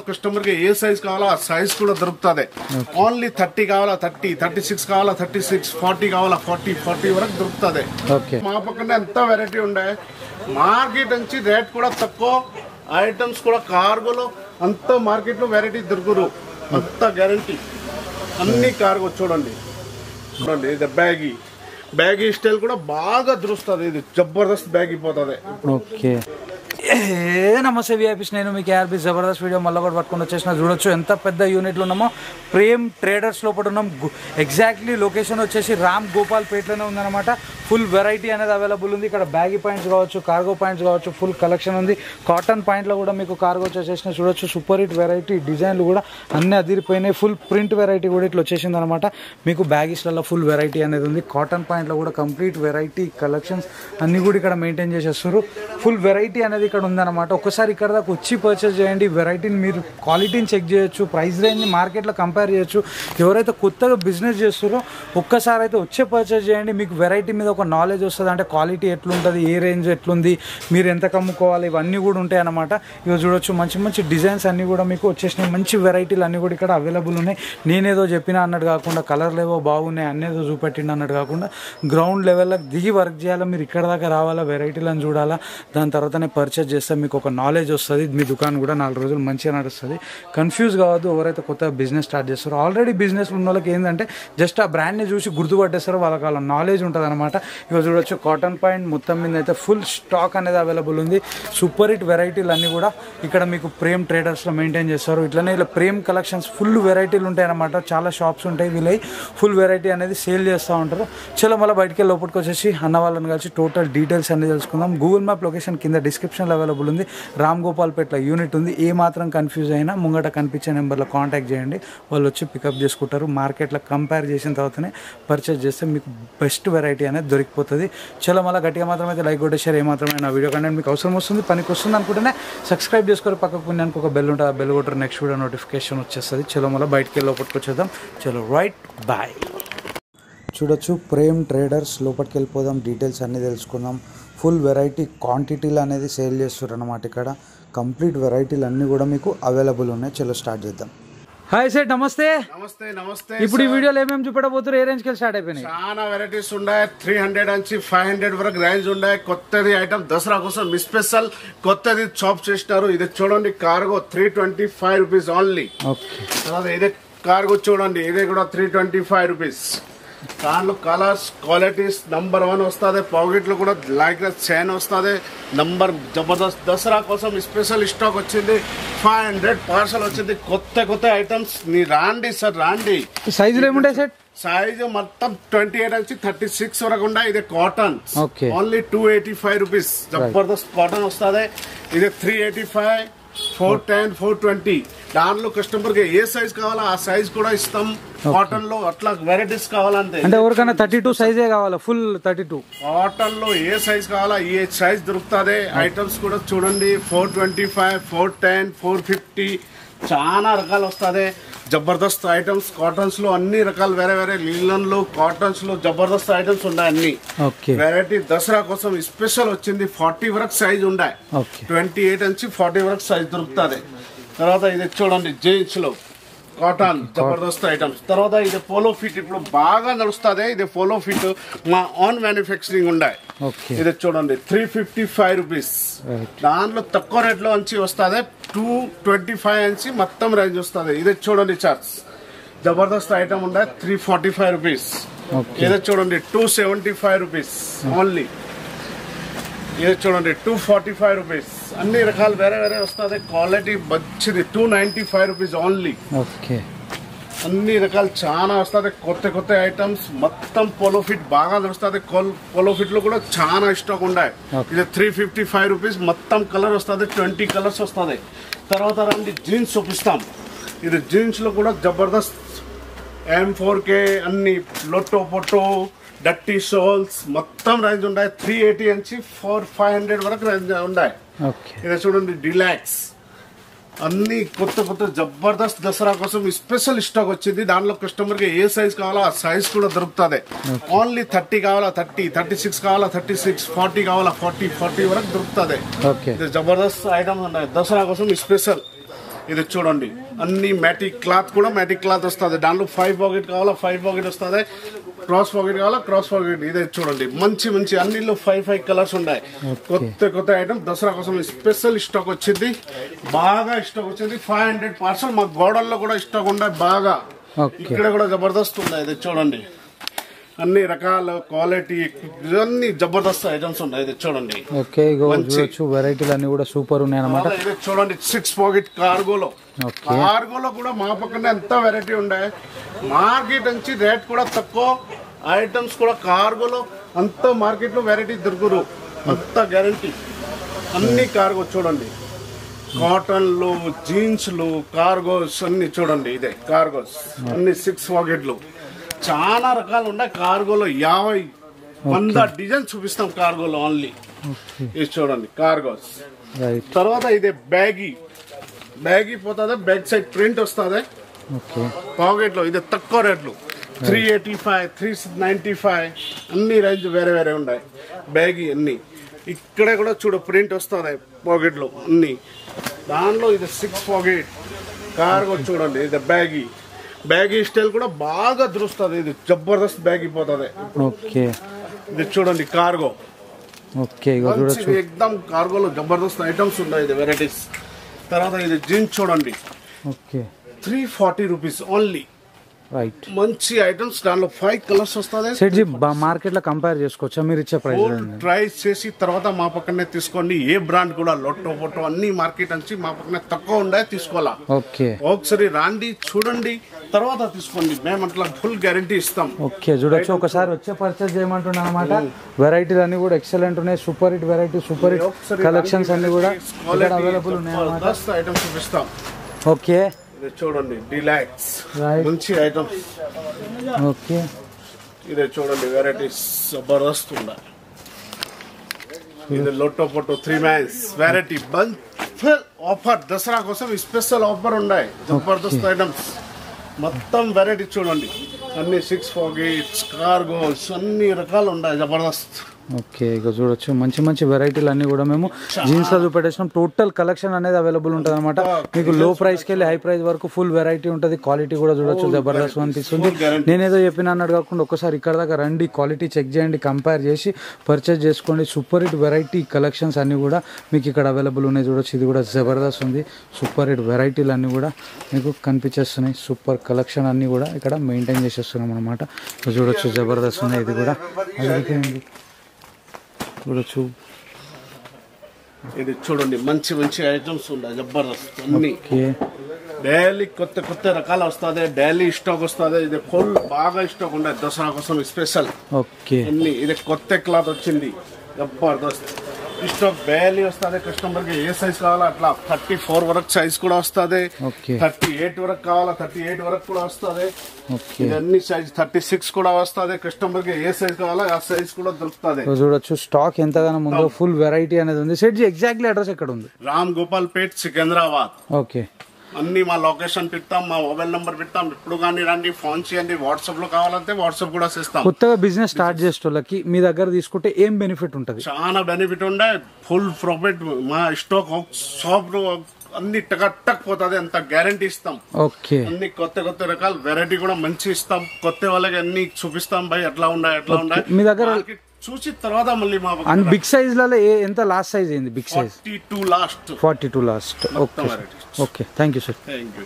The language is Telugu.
కస్టమర్ కి ఏ సైజ్ కావాలో ఆ సైజ్ కూడా దొరుకుతుంది. ఓన్లీ 30 కావాలా 30, 36 కావాలా 36, 40 కావాలా 40 వరకు దొరుకుతుంది. మా పక్కన ఎంత వెరైటీ ఉండే, మార్కెట్ నుంచి రేట్ కూడా తక్కువ, ఐటమ్స్ కూడా కార్గోలో అంత మార్కెట్ లో వెరైటీ దొరుకురు, అంత గ్యారంటీ. అన్ని కార్గో చూడండి చూడండి. ఇది బ్యాగీ స్టైల్ కూడా బాగా దొరుకుతుంది. ఇది జబర్దస్త్ బ్యాగీ పోతుంది. ఓకే నమస్తే విఐపీస్, నేను మీకు ఆర్బీ జబర్దస్త్ వీడియో మళ్ళీ కూడా పట్టుకొని వచ్చేసిన. చూడొచ్చు ఎంత పెద్ద యూనిట్లు ఉన్నామో. ప్రేమ్ ట్రేడర్స్ లోపల ఉన్నాం. ఎగ్జాక్ట్లీ లొకేషన్ వచ్చేసి రామ్ గోపాల్ పేట్లోనే ఉందన్నమాట. ఫుల్ వెరైటీ అనేది అవైలబుల్ ఉంది. ఇక్కడ బ్యాగీ పాయింట్స్ కావచ్చు, కార్గో పాయింట్స్ కావచ్చు, ఫుల్ కలెక్షన్ ఉంది. కాటన్ పాయింట్లో కూడా మీకు కార్గో వచ్చేసిన చూడొచ్చు. సూపర్ హిట్ వెరైటీ, డిజైన్లు కూడా అన్నీ అదిరిపోయినాయి. ఫుల్ ప్రింట్ వెరైటీ కూడా ఇట్లా వచ్చేసింది అనమాట. మీకు బ్యాగీస్లలో ఫుల్ వెరైటీ అనేది ఉంది. కాటన్ పాయింట్లో కూడా కంప్లీట్ వెరైటీ కలెక్షన్స్ అన్నీ కూడా ఇక్కడ మెయింటైన్ చేసేస్తారు. ఫుల్ వెరైటీ అనేది ఇక్కడ ఉందన్నమాట. ఒక్కసారి ఇక్కడ దాకా వచ్చి పర్చేస్ చేయండి. వెరైటీని మీరు క్వాలిటీని చెక్ చేయొచ్చు, ప్రైస్ రేంజ్ని మార్కెట్లో కంపేర్ చేయొచ్చు. ఎవరైతే కొత్తగా బిజినెస్ చేస్తారో ఒక్కసారి అయితే వచ్చే పర్చేస్ చేయండి. మీకు వెరైటీ మీద ఒక నాలెడ్జ్ వస్తుంది. అంటే క్వాలిటీ ఎట్లుంటుంది, ఏ రేంజ్ ఎట్లుంది, మీరు ఎంత కమ్ముకోవాలి, ఇవన్నీ కూడా ఉంటాయి అన్నమాట. ఇవి చూడొచ్చు, మంచి మంచి డిజైన్స్ అన్నీ కూడా మీకు వచ్చేసినాయి. మంచి వెరైటీలు అన్నీ కూడా ఇక్కడ అవైలబుల్ ఉన్నాయి. నేనేదో చెప్పినా అన్నట్టు కాకుండా, కలర్లు ఏవో బాగున్నాయి అన్నేదో చూపెట్టిండు అన్నట్టు కాకుండా, గ్రౌండ్ లెవెల్లో దిగి వర్క్ చేయాలా, మీరు ఇక్కడ దాకా రావాలా, వెరైటీలను చూడాలా, దాని తర్వాతనే పర్చేస్ చేస్తే మీకు ఒక నాలెడ్జ్ వస్తుంది. మీ దుకాణం కూడా 4 రోజులు మంచిగా నడుస్తుంది. కన్ఫ్యూజ్ కావద్దు ఎవరైతే కొత్తగా బిజినెస్ స్టార్ట్ చేస్తారో. ఆల్రెడీ బిజినెస్ ఉన్న వాళ్ళకి ఏంటంటే జస్ట్ ఆ బ్రాండ్ని చూసి గుర్తుపట్టేస్తారో, వాళ్ళకి వాళ్ళ నాలెడ్జ్ ఉంటుంది అనమాట. ఇక చూడొచ్చు, కాటన్ పాయింట్ మొత్తం మీద అయితే ఫుల్ స్టాక్ అనేది అవైలబుల్ ఉంది. సూపర్ హిట్ వెరైటీలు అన్నీ కూడా ఇక్కడ మీకు ప్రేమ్ ట్రేడర్స్లో మెయింటైన్ చేస్తారు. ఇట్లనే ఇలా ప్రేమ్ కలెక్షన్స్ ఫుల్ వెరైటీలు ఉంటాయి అనమాట. చాలా షాప్స్ ఉంటాయి, వీళ్ళై ఫుల్ వెరైటీ అనేది సేల్ చేస్తూ ఉంటారు. చలో మళ్ళీ బయటికి వెళ్ళి లోపలికి వచ్చేసి అన్న వాళ్ళని కలిసి టోటల్ డీటెయిల్స్ అన్ని తెలుసుకుందాం. గూగుల్ మ్యాప్ లొకేషన్ కింద డిస్క్రిప్షన్లో అవైలబుల్ ఉంది. రామ్ గోపాల్ పేట్ల యూనిట్ ఉంది. ఏ మాత్రం కన్ఫ్యూజ్ అయినా ముంగట కనిపించే నెంబర్లో కాంటాక్ట్ చేయండి, వాళ్ళు వచ్చి పికప్ చేసుకుంటారు. మార్కెట్లో కంపేర్ చేసిన తర్వాతనే పర్చేస్ చేస్తే మీకు బెస్ట్ వెరైటీ అనేది దొరికిపోతుంది. చలో మళ్ళీ గట్టిగా మాత్రం అయితే లైక్ కొట్టేసారు. ఏమాత్రమే నా వీడియో కంటెంట్ మీకు అవసరం వస్తుంది, పనికి వస్తుంది అనుకుంటేనే సబ్స్క్రైబ్ చేసుకోరు. పక్కకు పుణ్యానికి ఒక బెల్ ఉంటుంది, ఆ బెల్ కొట్టరు, నెక్స్ట్ వీడియో నోటిఫికేషన్ వచ్చేస్తుంది. చలో మళ్ళీ బయటికి వెళ్ళి లోపలికి వచ్చేద్దాం. చలో రైట్ బాయ్. చూడొచ్చు, ప్రేమ్ ట్రేడర్స్ లోపలికి వెళ్ళిపోదాం, డీటెయిల్స్ అన్నీ తెలుసుకుందాం. ఫుల్ వెరైటీ క్వాంటిటీలు అనేది సేల్ చేస్తారు అన్నమాట. ఇక్కడ కంప్లీట్ వెరైటీలు అన్నీ కూడా మీకు అవైలబుల్ ఉన్నాయి. చలో స్టార్ట్ చేద్దాం. హాయ్ సార్, నమస్తే. నమస్తే నమస్తే. ఇప్పుడు ఈ వీడియోలో ఏమేమి చూపెట్టబోతున్నారు, ఏ రేంజ్ కి స్టార్ట్ అయిపోయినాయి? చాలా వెరైటీస్ ఉన్నాయి. 300 నుంచి 500 వరకు రేంజ్ ఉన్నాయి. కొత్తది ఐటమ్ దసరా కోసం స్పెషల్ కొత్తది చాప్ చేసినారు. ఇది చూడండి, కార్గో 325 రూపీస్ ఓన్లీ. ఇదే కార్గో చూడండి, ఇదే కూడా 325 రూపీస్. దాంట్లో కలర్స్ క్వాలిటీస్ నంబర్ 1 వస్తుంది. పాకెట్లు కూడా లైక్ చైన్ వస్తుంది. నంబర్ జబర్దస్త్. దసరా కోసం స్పెషల్ స్టాక్ వచ్చింది. 500 పార్సల్ వచ్చింది. కొత్త ఐటమ్స్. నీ రాండి సార్, రాండి. సైజులు ఏముంటాయి సార్? సైజు మొత్తం 28 నుంచి 36 వరకు ఉన్నాయి. ఇది cotton only 285 rupees. Jabardasth cotton వస్తుంది. ఇది 385, 410, 420. దాంట్లో కస్టమర్ కి ఏ సైజ్ కావాలో ఆ సైజ్ కూడా ఇస్తాం. కాటన్ లో అట్లా వెరైటీస్ కావాలంటే, అంటే ఎవరికైనా 32 సైజే కావాలా? ఫుల్ 32 కాటన్ లో ఏ సైజ్ కావాలా ఏ సైజ్ దొరుకుతుంది. ఐటమ్స్ కూడా చూడండి, 425, 410, 450 చాలా రకాలు వస్తుంది. జబర్దస్త్ ఐటమ్స్ కాటన్స్ లో అన్ని రకాలు వేరే లీలన్ లో కాటన్స్ లో జబర్దస్త్ ఐటమ్స్ ఉన్నాయి. అన్ని వెరైటీ దసరా కోసం స్పెషల్ వచ్చింది. 40 వరకు సైజ్ ఉన్నాయి. 28 నుంచి 40 వరకు సైజ్ దొరుకుతుంది. తర్వాత ఇది చూడండి, జీన్స్ లో కాటన్ జబర్దస్త్ ఐటమ్స్. తర్వాత ఇది పోలో ఫిట్ ఇప్పుడు బాగా నడుస్తుంది. ఇది పోలో ఫిట్ మా ఓన్ మ్యానుఫ్యాక్చరింగ్ ఉన్నాయి. ఇది చూడండి, 355 రూపీస్. దాంట్లో తక్కువ రేట్ లో నుంచి వస్తుంది. 225 నుంచి మొత్తం రేంజ్ వస్తుంది. ఇది చూడండి, చార్ట్స్ జబర్దస్త్ ఐటమ్ ఉండే 345 రూపీస్. ఇది చూడండి, 275 రూపీస్ ఓన్లీ. ఇది చూడండి, 245 రూపీస్. అన్ని రకాలు వేరే వస్తుంది. క్వాలిటీ మంచిది. 295 రూపీస్ ఓన్లీ. అన్ని రకాలు చాలా వస్తుంది. కొత్త ఐటమ్స్ మొత్తం పోలో ఫిట్ బాగా నడుస్తుంది. పోలో ఫిట్ లో కూడా చాలా స్టాక్ ఉన్నాయి. ఇది 355 రూపీస్. మొత్తం కలర్ వస్తుంది, 20 కలర్స్ వస్తుంది. తర్వాత రండి, జీన్స్ చూపిస్తాం. ఇది జీన్స్ లో కూడా జబర్దస్త్ M4K అన్ని లొట్టో పొట్టో డట్టి షోల్స్ మొత్తం రేంజ్ ఉన్నాయి. 380 నుంచి 500 వరకు రేంజ్ ఉన్నాయి. ఇది చూడండి, డిలాక్స్ అన్ని కొత్త జబర్దస్త్ దసరా కోసం స్పెషల్ స్టాక్ వచ్చింది. దాంట్లో కస్టమర్ కి ఏ సైజ్ కావాలో ఆ సైజ్ కూడా దొరుకుతుంది. ఓన్లీ 30 కావాలా 30, 36 కావాలా 36, 40 కావాలా 40 వరకు దొరుకుతుంది. ఇది జబర్దస్త్ ఐటమ్ ఉన్నాయి దసరా కోసం స్పెషల్. ఇది చూడండి అన్ని మ్యాటిక్ క్లాత్ కూడా మ్యాటిక్ క్లాత్ వస్తుంది. దాంట్లో 5 పాకెట్ కావాలా 5 పాకెట్ వస్తుంది, క్రాస్ పాకెట్ కావాలా క్రాస్ పాకెట్. ఇదే చూడండి మంచి మంచి అన్నిలో 5 కలర్స్ ఉన్నాయి. కొత్త ఐటమ్ దసరా కోసం స్పెషల్ స్టాక్ వచ్చింది, బాగా స్టాక్ వచ్చింది. 500 పార్సల్ మా గోడల్లో కూడా స్టాక్ ఉన్నాయి బాగా. ఇక్కడ కూడా జబర్దస్త్ ఉన్నాయి. ఇది చూడండి అన్ని రకాల క్వాలిటీ అన్ని జబర్దస్త్ ఐటమ్స్ ఉన్నాయి. ఇది చూడండి ఓకే చూడొచ్చు వెరైటీలు అన్ని కూడా సూపర్ ఉన్నాయి అన్నమాట. ఇది చూడండి 6 పాకెట్ కార్గోలో కూడా మా పక్కన ఎంత వెరైటీ ఉన్నాయి. మార్కెట్ నుంచి రేట్ కూడా తక్కువ, ఐటమ్స్ కూడా కార్గోలో అంత మార్కెట్ లో వెరైటీ దొరుకురు, అంత గ్యారంటీ. అన్ని కార్గో చూడండి, కాటన్లు జీన్స్లు కార్గోస్ అన్ని చూడండి. ఇదే కార్గోస్ అన్ని 6 పాకెట్లు చాలా రకాలు ఉన్నాయి. కార్గోలో 50-100 డిజైన్ చూపిస్తాం కార్గోలో ఓన్లీ. ఇది చూడండి కార్గోస్. తర్వాత ఇదే బ్యాగీ పోతుంది, బ్యాక్ సైడ్ ప్రింట్ వస్తుంది పాకెట్ లో. ఇది తక్కువ రేట్లు 385, 395 అన్ని రేంజ్ వేరే వేరే ఉన్నాయి. బ్యాగీ అన్ని ఇక్కడ కూడా చూడు ప్రింట్ వస్తుంది పాకెట్ లో అన్ని. దానిలో ఇది 6 పాకెట్ కార్గో చూడండి. ఇది బ్యాగీ స్టైల్ కూడా బాగా దొరుకుతుంది. ఇది జబర్దస్త్ బ్యాగీ పోతుంది. ఇది చూడండి కార్గో. ఎక్దమ్ కార్గోలో జబర్దస్త్ ఐటమ్స్ ఉన్నాయి. ఇది వెరైటీస్. తర్వాత ఇది జీన్స్ చూడండి 340 రూపీస్ ఓన్లీ. రైట్ మంచి ఐటమ్స్. దానిలో 5 కలర్స్ వస్తుంది. సెట్జీ మార్కెట్ లో కంపేర్ చేసుకోవచ్చా మీరు ఇచ్చే ప్రైస్? ప్రైస్ చేసి తర్వాత మా పక్కనే తీసుకోండి. ఏ బ్రాండ్ కూడా లొట్టో అన్ని మార్కెట్ నుంచి మా పక్కనే తక్కువ ఉండే తీసుకోవాలా. ఒకసారి రాండి చూడండి తర్వాత తీసుకోండి. మేము అట్లా ఫుల్ గ్యారంటీ ఇస్తాం. ఓకే చూడొచ్చు ఒకసారి వచ్చే పర్చేస్ చేయమంటున్నా అనమాట. వెరైటీలు అన్ని కూడా ఎక్సలెంట్ ఉన్నాయి. Super hit variety, super hit collections అన్ని కూడా అవైలబుల్ ఉన్నాయి. ఐటమ్స్ చూపిస్తాం. ఓకే ఇది చూడండి డిలాక్స్ మంచి ఐటమ్స్. ఓకే ఇది చూడండి వెరైటీస్ జబర్దస్త్ ఉన్నాయి. ఇది లొట్టో పొట్టో 3 మంత్స్ వెరైటీ ఆఫర్ దసరా కోసం స్పెషల్ ఆఫర్ ఉన్నాయి. జబర్దస్త్ ఐటమ్స్ మొత్తం వెరైటీ చూడండి. అన్ని 6 పాకెట్స్ కార్గోస్ అన్ని రకాలు ఉన్నాయి జబర్దస్త్. ఓకే ఇక చూడొచ్చు మంచి మంచి వెరైటీలు అన్ని కూడా మేము జీన్స్ లో చూపెట్టేసినాం. టోటల్ కలెక్షన్ అనేది అవైలబుల్ ఉంటుంది అనమాట. మీకు లో ప్రైస్ కి వెళ్ళి హై ప్రైస్ వరకు ఫుల్ వెరైటీ ఉంటుంది. క్వాలిటీ కూడా చూడొచ్చు జబర్దస్త్ అనిపిస్తుంది. నేనేదో చెప్పిన అన్నట్టు కాకుండా ఒకసారి ఇక్కడ దాకా రండి, క్వాలిటీ చెక్ చేయండి, కంపేర్ చేసి పర్చేస్ చేసుకోండి. సూపర్ హిట్ వెరైటీ కలెక్షన్స్ అన్ని కూడా మీకు ఇక్కడ అవైలబుల్ ఉన్నాయి. చూడొచ్చు ఇది కూడా జబర్దస్త్ ఉంది. సూపర్ హిట్ వెరైటీలు అన్ని కూడా మీకు కనిపించేస్తున్నాయి. సూపర్ కలెక్షన్ అన్ని కూడా ఇక్కడ మెయింటైన్ చేసేస్తున్నాం అనమాట. చూడొచ్చు జబర్దస్త్ ఉన్నాయి. ఇది కూడా చూడొచ్చు. ఇది చూడండి మంచి మంచి ఐటమ్స్ ఉన్నాయి జబర్దస్త్ అన్ని. డైలీ కొత్త రకాలు వస్తుంది, డైలీ స్టాక్ వస్తుంది. ఇది ఫుల్ బాగా స్టాక్ ఉన్నాయి దసరా కోసం స్పెషల్. ఓకే అన్ని ఇది కొత్త క్లాత్ వచ్చింది జబర్దస్త్ స్టాక్. డైలీ వస్తుంది కస్టమర్ కి ఏ సైజ్ కావాలా అట్లా 34 వరకు సైజ్ కూడా వస్తుంది. 38 వరకు కావాలా 38 వరకు కూడా వస్తుంది. అన్ని సైజ్ 36 కూడా వస్తుంది. కస్టమర్ కి ఏ సైజ్ కావాలా ఆ సైజ్ కూడా దొరుకుతుంది. చూడొచ్చు స్టాక్ ఎంతగానో ఉందో, ఫుల్ వెరైటీ అనేది ఉంది. సెట్ ఎగ్జాక్ట్లీ అడ్రస్ ఎక్కడ ఉంది? రామ్ గోపాల్ పేట్ సికింద్రాబాద్. ఓకే అన్ని మా లొకేషన్ పెడతాం, మా మొబైల్ నంబర్ పెడతాం. ఇప్పుడు కానీ రండి, ఫోన్ చేయండి. వాట్సాప్ లో కావాలంటే వాట్సాప్ కూడా చేస్తాం. కొత్తగా బిజినెస్ స్టార్ట్ చేసేటోళ్ళకి మీ దగ్గర తీసుకుంటే ఏం బెనిఫిట్ ఉంటుంది? చాలా బెనిఫిట్ ఉండే, ఫుల్ ప్రాఫిట్. మా స్టాక్ షాప్ అన్ని టక్ పోతుంది, అంత గ్యారంటీ ఇస్తాం. ఓకే అన్ని కొత్త రకాల వెరైటీ కూడా మంచి ఇస్తాం. కొత్త వాళ్ళకి అన్ని చూపిస్తాం. భయ్ ఎట్లా ఉన్నాయి మీ దగ్గర చూసి తర్వాత మళ్ళీ మా బిగ్ సైజ్ లలో ఎంత లాస్ట్ సైజ్ ఏంది? Big size 42 last. 42 last. Okay thank you sir. Thank you.